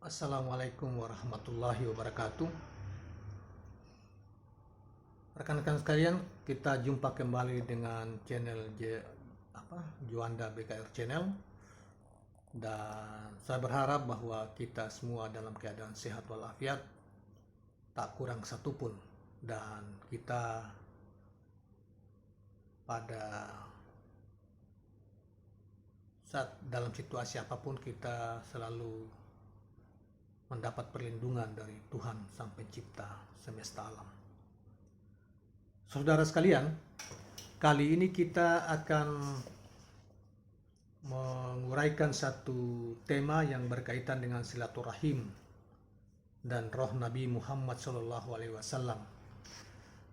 Assalamualaikum warahmatullahi wabarakatuh. Rekan-rekan sekalian, kita jumpa kembali dengan channel Juanda BKR Channel. Dan saya berharap bahwa kita semua dalam keadaan sehat walafiat, tak kurang satupun. Dan kita pada saat dalam situasi apapun kita selalu mendapat perlindungan dari Tuhan Sang Pencipta semesta alam. Saudara sekalian, kali ini kita akan menguraikan satu tema yang berkaitan dengan silaturahim dan roh Nabi Muhammad SAW.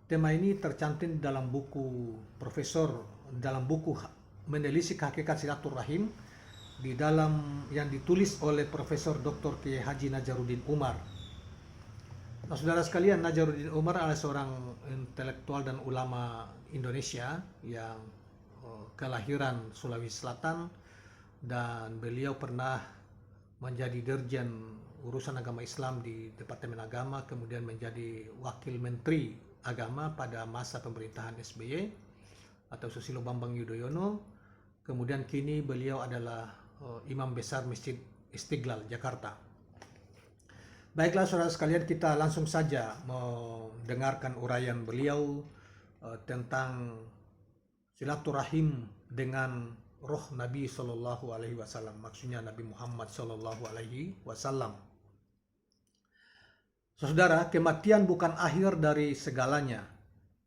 Tema ini tercantum dalam buku Menelisik Hakikat Silaturahim yang ditulis oleh Profesor Dr. Kiai Haji Najaruddin Umar. Nah, saudara sekalian, Najaruddin Umar adalah seorang intelektual dan ulama Indonesia yang kelahiran Sulawesi Selatan, dan beliau pernah menjadi Dirjen Urusan Agama Islam di Departemen Agama, kemudian menjadi Wakil Menteri Agama pada masa pemerintahan SBY atau Susilo Bambang Yudhoyono. Kemudian kini beliau adalah Imam Besar Masjid Istiqlal, Jakarta. Baiklah saudara sekalian, kita langsung saja mendengarkan uraian beliau tentang silaturahim dengan roh Nabi Sallallahu Alaihi Wasallam, maksudnya Nabi Muhammad Sallallahu Alaihi Wasallam. Saudara, kematian bukan akhir dari segalanya.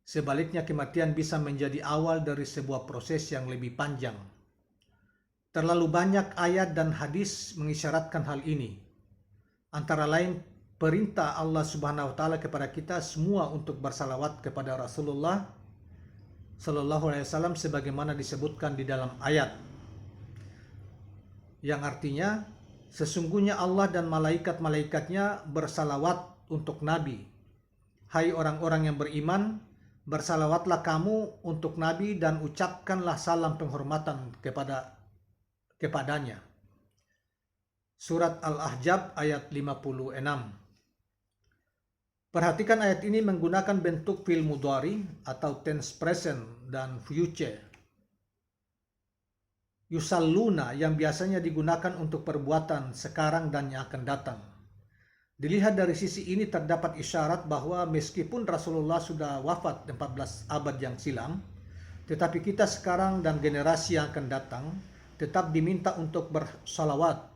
Sebaliknya, kematian bisa menjadi awal dari sebuah proses yang lebih panjang. Terlalu banyak ayat dan hadis mengisyaratkan hal ini. Antara lain perintah Allah Subhanahu wa taala kepada kita semua untuk bersalawat kepada Rasulullah Sallallahu Alaihi Wasallam sebagaimana disebutkan di dalam ayat, yang artinya sesungguhnya Allah dan malaikat-malaikatnya bersalawat untuk Nabi. Hai orang-orang yang beriman, bersalawatlah kamu untuk Nabi dan ucapkanlah salam penghormatan kepadanya. Surat Al-Ahzab ayat 56. Perhatikan ayat ini menggunakan bentuk fi'il mudhari atau tense present dan future. Yusalluna yang biasanya digunakan untuk perbuatan sekarang dan yang akan datang. Dilihat dari sisi ini terdapat isyarat bahwa meskipun Rasulullah sudah wafat 14 abad yang silam, tetapi kita sekarang dan generasi yang akan datang tetap diminta untuk bersalawat.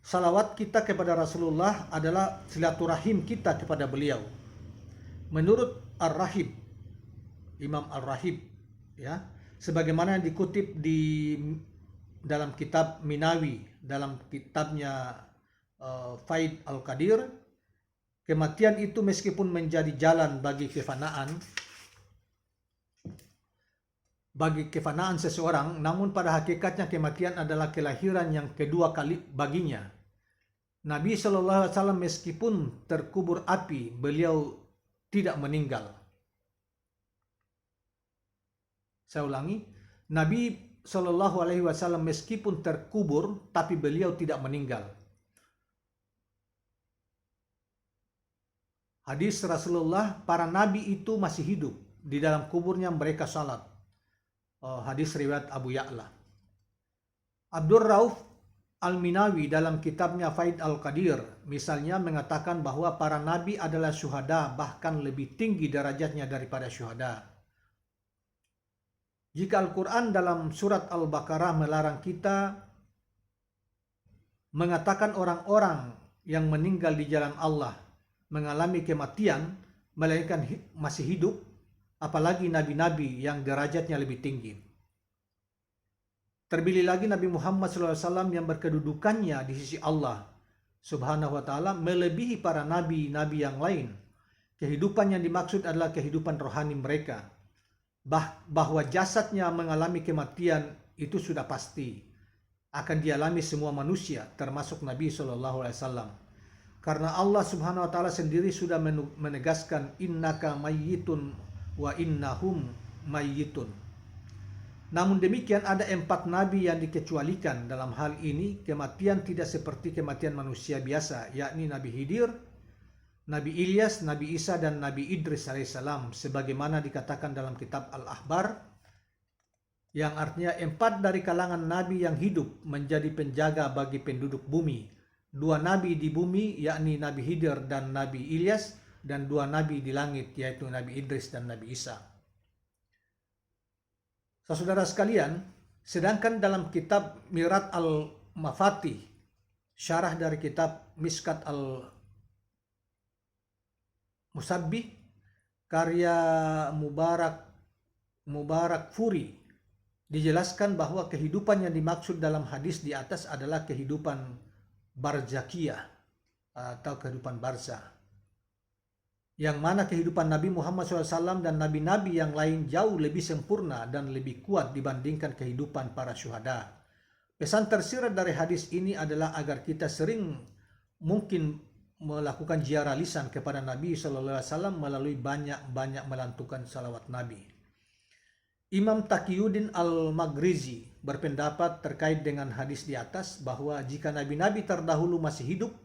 Salawat kita kepada Rasulullah adalah silaturahim kita kepada beliau. Menurut Ar-Rahib, Imam Ar-Rahib, ya, sebagaimana yang dikutip dalam kitab Minawi, dalam kitabnya Faid Al-Qadir, kematian itu meskipun menjadi jalan bagi kefanaan seseorang, namun pada hakikatnya kematian adalah kelahiran yang kedua kali baginya. Nabi Shallallahu Alaihi Wasallam meskipun terkubur api, beliau tidak meninggal. Saya ulangi, Nabi Shallallahu Alaihi Wasallam meskipun terkubur, tapi beliau tidak meninggal. Hadis Rasulullah, para nabi itu masih hidup, di dalam kuburnya mereka salat. Hadis riwayat Abu Ya'la. Abdur Rauf Al-Minawi dalam kitabnya Faid Al-Qadir misalnya mengatakan bahwa para nabi adalah syuhada, bahkan lebih tinggi derajatnya daripada syuhada. Jika Al-Quran dalam surat Al-Baqarah melarang kita mengatakan orang-orang yang meninggal di jalan Allah mengalami kematian melainkan masih hidup, apalagi nabi-nabi yang derajatnya lebih tinggi. Terpilih lagi Nabi Muhammad SAW yang berkedudukannya di sisi Allah Subhanahu wa ta'ala melebihi para nabi-nabi yang lain. Kehidupan yang dimaksud adalah kehidupan rohani mereka. Bahwa jasadnya mengalami kematian itu sudah pasti. Akan dialami semua manusia termasuk Nabi SAW. Karena Allah Subhanahu wa ta'ala sendiri sudah menegaskan innaka mayyitun wa innahum mayyitun. Namun demikian ada 4 nabi yang dikecualikan. Dalam hal ini kematian tidak seperti kematian manusia biasa, yakni Nabi Khidir, Nabi Ilyas, Nabi Isa, dan Nabi Idris alaihissalam, sebagaimana dikatakan dalam kitab Al-Ahbar, yang artinya 4 dari kalangan nabi yang hidup menjadi penjaga bagi penduduk bumi. 2 nabi di bumi, yakni Nabi Khidir dan Nabi Ilyas, dan 2 nabi di langit, yaitu Nabi Idris dan Nabi Isa. Saudara sekalian, sedangkan dalam kitab Mirat al-Mafatih, syarah dari kitab Miskat al-Musabbih, karya Mubarak Furi, dijelaskan bahwa kehidupan yang dimaksud dalam hadis di atas adalah kehidupan barzakiyah atau kehidupan barzah, yang mana kehidupan Nabi Muhammad SAW dan nabi-nabi yang lain jauh lebih sempurna dan lebih kuat dibandingkan kehidupan para syuhada. Pesan tersirat dari hadis ini adalah agar kita sering mungkin melakukan ziarah lisan kepada Nabi SAW melalui banyak-banyak melantunkan salawat Nabi. Imam Taqiyuddin Al-Maghrizi berpendapat terkait dengan hadis di atas bahwa jika nabi-nabi terdahulu masih hidup,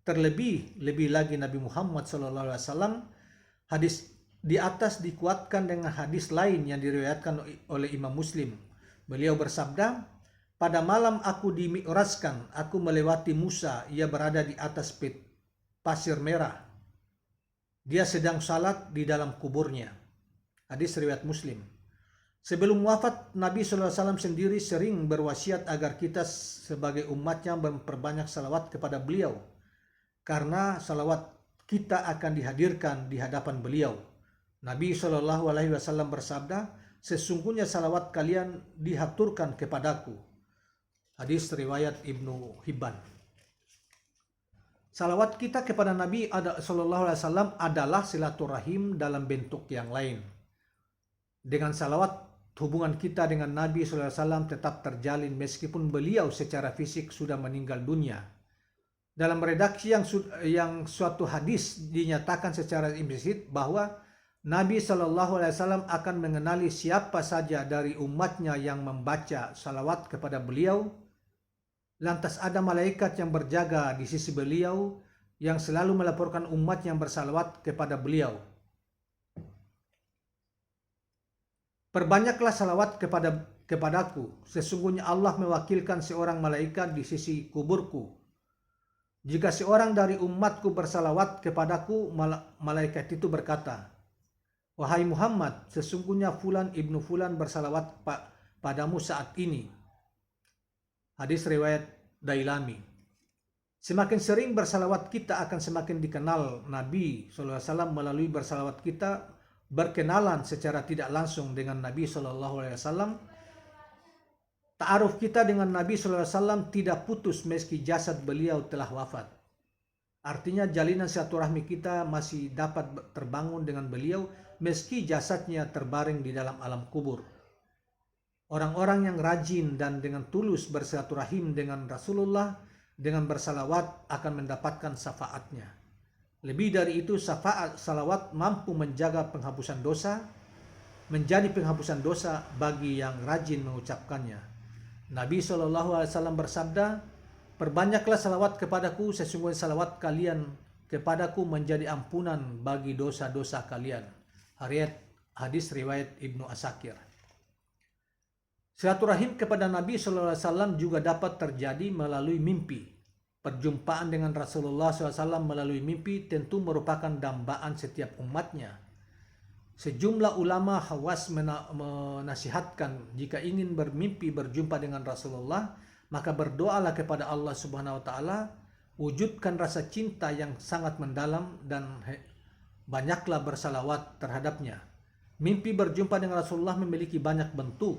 terlebih lagi Nabi Muhammad SAW, hadis di atas dikuatkan dengan hadis lain yang diriwayatkan oleh Imam Muslim. Beliau bersabda, "Pada malam aku dimi'rajkan, aku melewati Musa, ia berada di atas pasir merah. Dia sedang salat di dalam kuburnya." Hadis riwayat Muslim. Sebelum wafat, Nabi SAW sendiri sering berwasiat agar kita sebagai umatnya memperbanyak salawat kepada beliau, karena salawat kita akan dihadirkan di hadapan beliau. Nabi SAW bersabda, "Sesungguhnya salawat kalian dihaturkan kepadaku." Hadis riwayat Ibnu Hibban. Salawat kita kepada Nabi SAW adalah silaturahim dalam bentuk yang lain. Dengan salawat, hubungan kita dengan Nabi SAW tetap terjalin meskipun beliau secara fisik sudah meninggal dunia. Dalam redaksi yang suatu hadis dinyatakan secara implisit bahwa Nabi SAW akan mengenali siapa saja dari umatnya yang membaca salawat kepada beliau. Lantas ada malaikat yang berjaga di sisi beliau yang selalu melaporkan umat yang bersalawat kepada beliau. "Perbanyaklah salawat kepadaku, sesungguhnya Allah mewakilkan seorang malaikat di sisi kuburku. Jika seorang dari umatku bersalawat kepadaku, malaikat itu berkata, 'Wahai Muhammad, sesungguhnya Fulan ibnu Fulan bersalawat padamu saat ini.'" Hadis riwayat Dailami. Semakin sering bersalawat kita akan semakin dikenal Nabi SAW melalui bersalawat kita berkenalan secara tidak langsung dengan Nabi SAW. Ta'aruf kita dengan Nabi SAW tidak putus meski jasad beliau telah wafat. Artinya jalinan silaturahmi kita masih dapat terbangun dengan beliau meski jasadnya terbaring di dalam alam kubur. Orang-orang yang rajin dan dengan tulus bersilaturahim dengan Rasulullah dengan bersalawat akan mendapatkan syafaatnya. Lebih dari itu, salawat mampu menjadi penghapusan dosa bagi yang rajin mengucapkannya. Nabi SAW bersabda, "Perbanyaklah salawat kepadaku, sesungguhnya salawat kalian kepadaku menjadi ampunan bagi dosa-dosa kalian." Hadis riwayat Ibnu Asakir. Silaturahim kepada Nabi SAW juga dapat terjadi melalui mimpi. Perjumpaan dengan Rasulullah SAW melalui mimpi tentu merupakan dambaan setiap umatnya. Sejumlah ulama Khawas menasihatkan jika ingin bermimpi berjumpa dengan Rasulullah, maka berdoalah kepada Allah Subhanahu wa taala, wujudkan rasa cinta yang sangat mendalam dan banyaklah bersalawat terhadapnya. Mimpi berjumpa dengan Rasulullah memiliki banyak bentuk,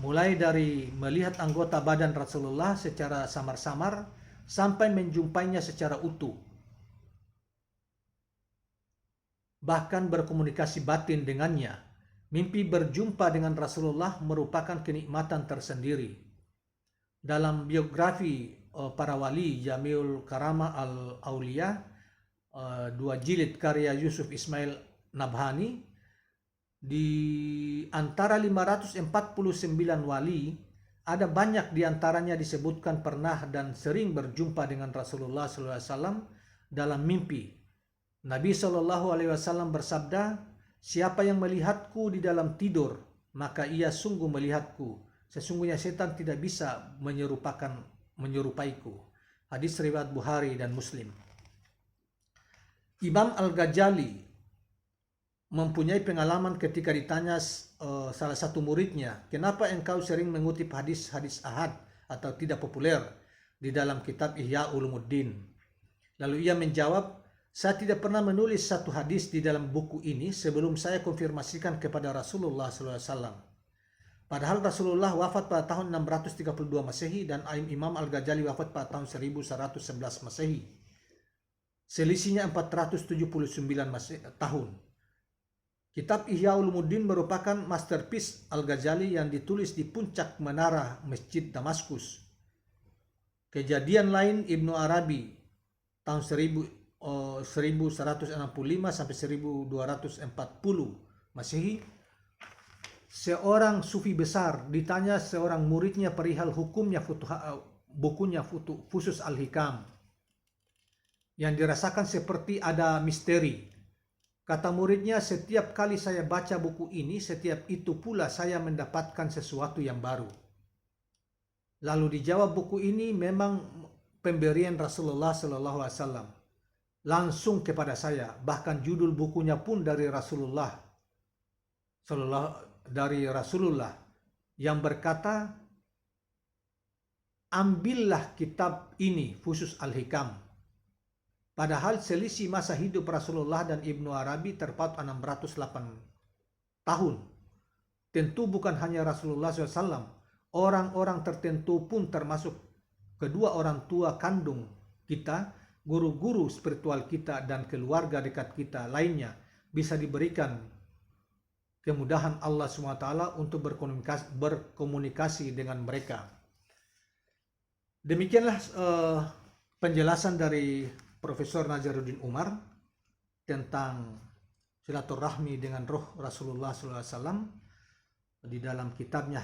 mulai dari melihat anggota badan Rasulullah secara samar-samar sampai menjumpainya secara utuh. Bahkan berkomunikasi batin dengannya. Mimpi berjumpa dengan Rasulullah merupakan kenikmatan tersendiri. Dalam biografi para wali Jamiul Karamah Al-Auliya 2 jilid karya Yusuf Ismail Nabhani, Di antara 549 wali, ada banyak di antaranya disebutkan pernah dan sering berjumpa dengan Rasulullah SAW dalam mimpi. Nabi SAW bersabda, "Siapa yang melihatku di dalam tidur, maka ia sungguh melihatku. Sesungguhnya setan tidak bisa menyerupaiku." Hadis riwayat Bukhari dan Muslim. Imam Al-Ghazali mempunyai pengalaman ketika ditanya salah satu muridnya, "Kenapa engkau sering mengutip hadis-hadis ahad atau tidak populer di dalam kitab Ihya Ulumuddin?" Lalu ia menjawab, "Saya tidak pernah menulis satu hadis di dalam buku ini sebelum saya konfirmasikan kepada Rasulullah SAW. Padahal Rasulullah wafat pada tahun 632 Masehi dan Imam Al-Ghazali wafat pada tahun 1111 Masehi. Selisihnya 479 tahun. Kitab Ihya Ulumuddin merupakan masterpiece Al-Ghazali yang ditulis di puncak menara Masjid Damaskus. Kejadian lain Ibnu Arabi tahun 1165 sampai 1240 Masehi. Seorang sufi besar ditanya seorang muridnya perihal hukumnya bukunya Fusus Al-Hikam yang dirasakan seperti ada misteri. Kata muridnya, "Setiap kali saya baca buku ini, setiap itu pula saya mendapatkan sesuatu yang baru." Lalu dijawab, "Buku ini memang pemberian Rasulullah SAW langsung kepada saya. Bahkan judul bukunya pun dari Rasulullah yang berkata, 'Ambillah kitab ini, Fusus Al-Hikam.' Padahal selisih masa hidup Rasulullah dan Ibnu Arabi terpaut 608 tahun. Tentu bukan hanya Rasulullah SAW, orang-orang tertentu pun termasuk kedua orang tua kandung kita, guru-guru spiritual kita, dan keluarga dekat kita lainnya bisa diberikan kemudahan Allah SWT untuk berkomunikasi dengan mereka." Demikianlah penjelasan dari Profesor Nazaruddin Umar tentang silaturahmi dengan roh Rasulullah SAW di dalam kitabnya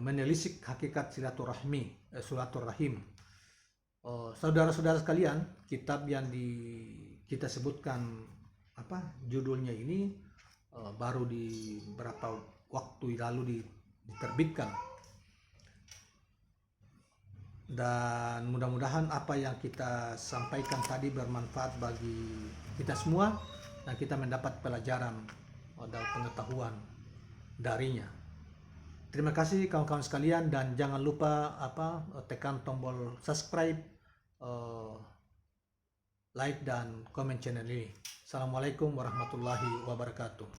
Menelisik Hakikat Silaturahim. Saudara-saudara sekalian, kitab yang kita sebutkan judulnya ini baru di beberapa waktu lalu diterbitkan. Dan mudah-mudahan apa yang kita sampaikan tadi bermanfaat bagi kita semua dan kita mendapat pelajaran dan pengetahuan darinya. Terima kasih kawan-kawan sekalian, dan jangan lupa tekan tombol subscribe, like dan komen channel ini. Assalamualaikum warahmatullahi wabarakatuh.